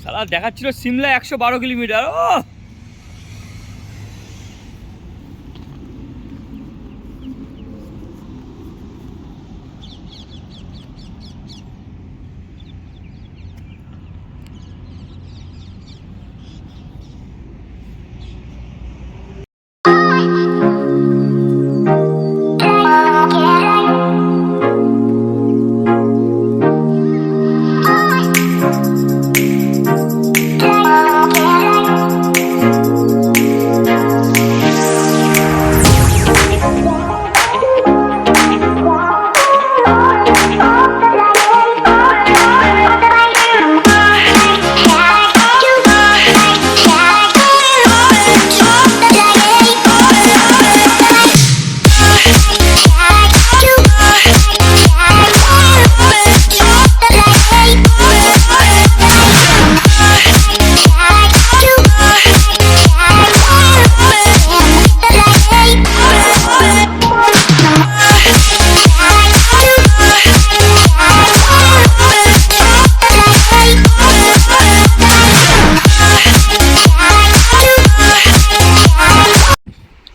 সালা দেখাচ্ছিল সিমলা 112 কিলোমিটার। ও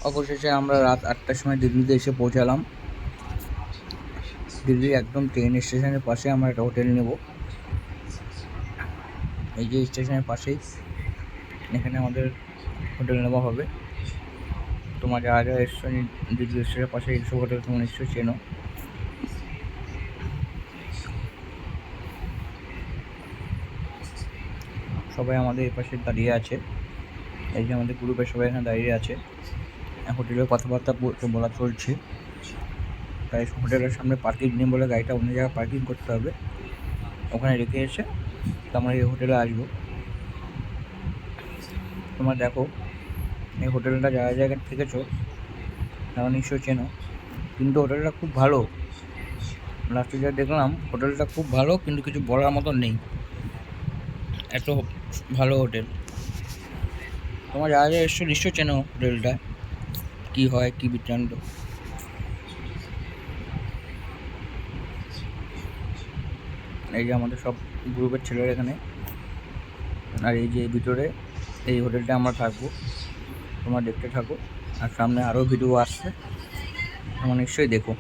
অবশেষে আমরা রাত 8টার সময় দিল্লিতে এসে পৌঁছালাম। দিল্লির একদম ট্রেন স্টেশনের পাশে আমরা একটা হোটেল নেব। এই যে স্টেশনের পাশেই এখানে আমাদের হোটেল নেওয়া হবে। তোমার যারা যারা এসছো দিল্লি স্টেশনের পাশে এইসব হোটেল তোমরা নিশ্চয়ই চেনো। সবাই আমাদের এই পাশে দাঁড়িয়ে আছে। এই যে আমাদের গ্রুপের সবাই এখানে দাঁড়িয়ে আছে। হোটেলের কথাবার্তা বলা চলছে। তাই হোটেলের সামনে পার্কিং নেই বলে গাড়িটা অন্য জায়গায় পার্কিং করতে হবে। ওখানে রেখে এসে আমরা এই হোটেলে আসবো। তোমরা দেখো এই হোটেলটা যারা জায়গায় থেকেছো তারা নিশ্চয়ই চেনো, কিন্তু হোটেলটা খুব ভালো। লাস্টে যা দেখলাম হোটেলটা খুব ভালো, কিন্তু কিছু বলার মতো নেই, এত ভালো হোটেল। তোমার যারা যারা এসছো নিশ্চয়ই চেনো হোটেলটা কী হয় কী বৃত্তান্ত। এই যে আমাদের সব গ্রুপের ছেলেরা এখানে, আর এই যে ভিতরে এই হোটেলটা আমরা থাকবো। তোমরা দেখতে থাকো, আর সামনে আরও ভিডিও আসছে, তোমরা নিশ্চয়ই দেখো।